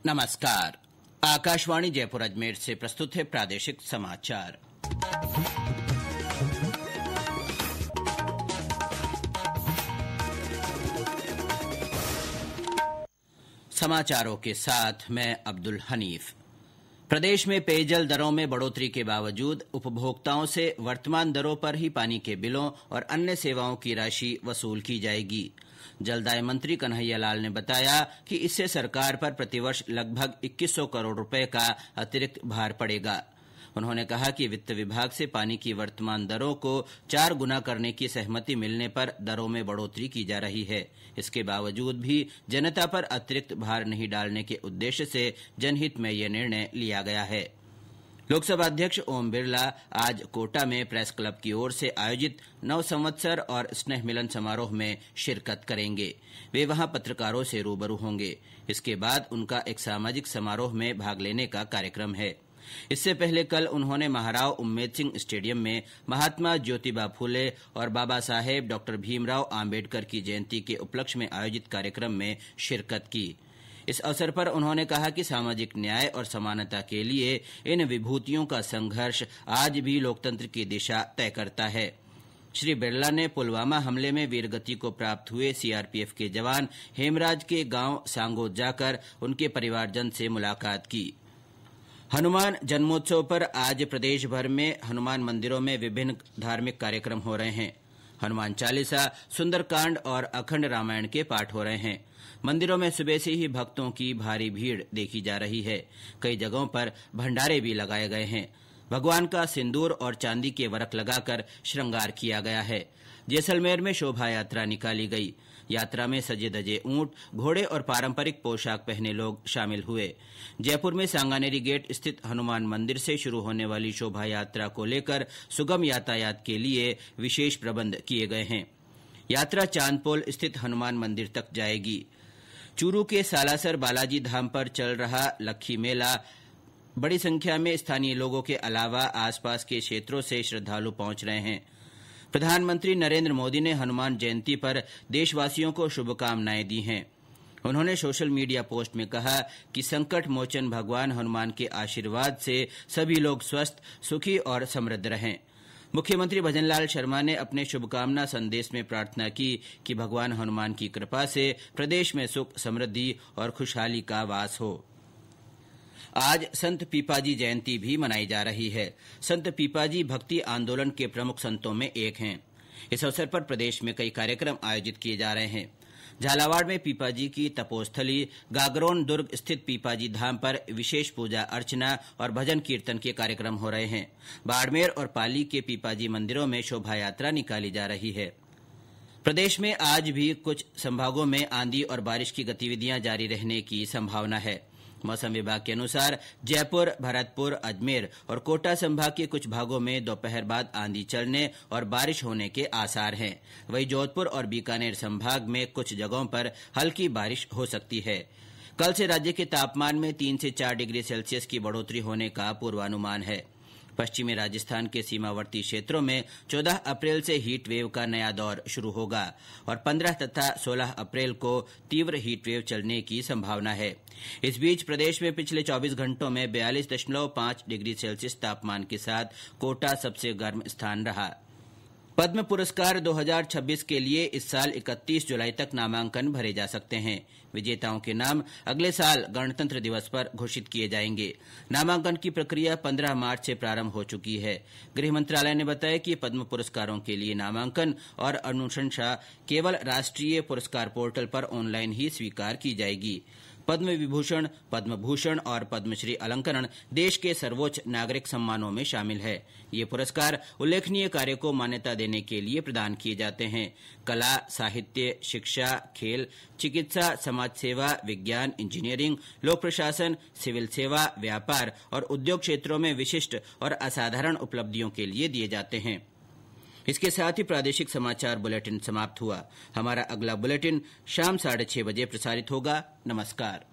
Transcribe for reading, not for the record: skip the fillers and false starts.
नमस्कार। आकाशवाणी जयपुर अजमेर से प्रस्तुत है प्रादेशिक समाचार। समाचारों के साथ मैं अब्दुल हनीफ। प्रदेश में पेयजल दरों में बढ़ोतरी के बावजूद उपभोक्ताओं से वर्तमान दरों पर ही पानी के बिलों और अन्य सेवाओं की राशि वसूल की जाएगी। जलदाय मंत्री कन्हैया लाल ने बताया कि इससे सरकार पर प्रतिवर्ष लगभग 2100 करोड़ रुपए का अतिरिक्त भार पड़ेगा। उन्होंने कहा कि वित्त विभाग से पानी की वर्तमान दरों को 4 गुना करने की सहमति मिलने पर दरों में बढ़ोतरी की जा रही है। इसके बावजूद भी जनता पर अतिरिक्त भार नहीं डालने के उद्देश्य से जनहित में यह निर्णय लिया गया है। लोकसभा अध्यक्ष ओम बिरला आज कोटा में प्रेस क्लब की ओर से आयोजित नव संवत्सर और स्नेह मिलन समारोह में शिरकत करेंगे। वे वहां पत्रकारों से रूबरू होंगे। इसके बाद उनका एक सामाजिक समारोह में भाग लेने का कार्यक्रम है। इससे पहले कल उन्होंने महाराव उम्मेद सिंह स्टेडियम में महात्मा ज्योतिबा फूले और बाबा साहेब डॉ भीमराव आम्बेडकर की जयंती के उपलक्ष्य में आयोजित कार्यक्रम में शिरकत की। इस अवसर पर उन्होंने कहा कि सामाजिक न्याय और समानता के लिए इन विभूतियों का संघर्ष आज भी लोकतंत्र की दिशा तय करता है। श्री बिरला ने पुलवामा हमले में वीरगति को प्राप्त हुए सीआरपीएफ के जवान हेमराज के गांव सांगोद जाकर उनके परिवारजन से मुलाकात की। हनुमान जन्मोत्सव पर आज प्रदेश भर में हनुमान मंदिरों में विभिन्न धार्मिक कार्यक्रम हो रहे हैं। हनुमान चालीसा, सुंदरकांड और अखंड रामायण के पाठ हो रहे हैं। मंदिरों में सुबह से ही भक्तों की भारी भीड़ देखी जा रही है। कई जगहों पर भंडारे भी लगाए गए हैं। भगवान का सिंदूर और चांदी के वरक लगाकर श्रृंगार किया गया है। जैसलमेर में शोभा यात्रा निकाली गई। यात्रा में सजे धजे ऊंट, घोड़े और पारंपरिक पोशाक पहने लोग शामिल हुए। जयपुर में सांगानेरी गेट स्थित हनुमान मंदिर से शुरू होने वाली शोभा यात्रा को लेकर सुगम यातायात के लिए विशेष प्रबंध किए गए हैं। यात्रा चांदपोल स्थित हनुमान मंदिर तक जाएगी। चूरू के सालासर बालाजी धाम पर चल रहा लक्खी मेला बड़ी संख्या में स्थानीय लोगों के अलावा आसपास के क्षेत्रों से श्रद्धालु पहुंच रहे हैं। प्रधानमंत्री नरेंद्र मोदी ने हनुमान जयंती पर देशवासियों को शुभकामनाएं दी हैं। उन्होंने सोशल मीडिया पोस्ट में कहा कि संकट मोचन भगवान हनुमान के आशीर्वाद से सभी लोग स्वस्थ, सुखी और समृद्ध रहें। मुख्यमंत्री भजनलाल शर्मा ने अपने शुभकामना संदेश में प्रार्थना की कि भगवान हनुमान की कृपा से प्रदेश में सुख, समृद्धि और खुशहाली का वास हो। आज संत पीपाजी जयंती भी मनाई जा रही है। संत पीपाजी भक्ति आंदोलन के प्रमुख संतों में एक हैं। इस अवसर पर प्रदेश में कई कार्यक्रम आयोजित किए जा रहे हैं। झालावाड़ में पीपाजी की तपोस्थली गागरोन दुर्ग स्थित पीपाजी धाम पर विशेष पूजा अर्चना और भजन कीर्तन के कार्यक्रम हो रहे हैं। बाड़मेर और पाली के पीपाजी मंदिरों में शोभा यात्रा निकाली जा रही है। प्रदेश में आज भी कुछ संभागों में आंधी और बारिश की गतिविधियां जारी रहने की संभावना है। मौसम विभाग के अनुसार जयपुर, भरतपुर, अजमेर और कोटा संभाग के कुछ भागों में दोपहर बाद आंधी चलने और बारिश होने के आसार हैं। वहीं जोधपुर और बीकानेर संभाग में कुछ जगहों पर हल्की बारिश हो सकती है। कल से राज्य के तापमान में 3 से 4 डिग्री सेल्सियस की बढ़ोतरी होने का पूर्वानुमान है। पश्चिमी राजस्थान के सीमावर्ती क्षेत्रों में 14 अप्रैल से हीट वेव का नया दौर शुरू होगा और 15 तथा 16 अप्रैल को तीव्र हीट वेव चलने की संभावना है। इस बीच प्रदेश में पिछले 24 घंटों में 42.5 डिग्री सेल्सियस तापमान के साथ कोटा सबसे गर्म स्थान रहा। पद्म पुरस्कार 2026 के लिए इस साल 31 जुलाई तक नामांकन भरे जा सकते हैं। विजेताओं के नाम अगले साल गणतंत्र दिवस पर घोषित किए जाएंगे। नामांकन की प्रक्रिया 15 मार्च से प्रारंभ हो चुकी है। गृह मंत्रालय ने बताया कि पद्म पुरस्कारों के लिए नामांकन और अनुशंसा केवल राष्ट्रीय पुरस्कार पोर्टल पर ऑनलाइन ही स्वीकार की जाएगी। पद्म विभूषण, पद्म भूषण और पद्मश्री अलंकरण देश के सर्वोच्च नागरिक सम्मानों में शामिल है। ये पुरस्कार उल्लेखनीय कार्य को मान्यता देने के लिए प्रदान किए जाते हैं। कला, साहित्य, शिक्षा, खेल, चिकित्सा, समाज सेवा, विज्ञान, इंजीनियरिंग, लोक प्रशासन, सिविल सेवा, व्यापार और उद्योग क्षेत्रों में विशिष्ट और असाधारण उपलब्धियों के लिए दिए जाते हैं। इसके साथ ही प्रादेशिक समाचार बुलेटिन समाप्त हुआ। हमारा अगला बुलेटिन शाम 6:30 बजे प्रसारित होगा। नमस्कार।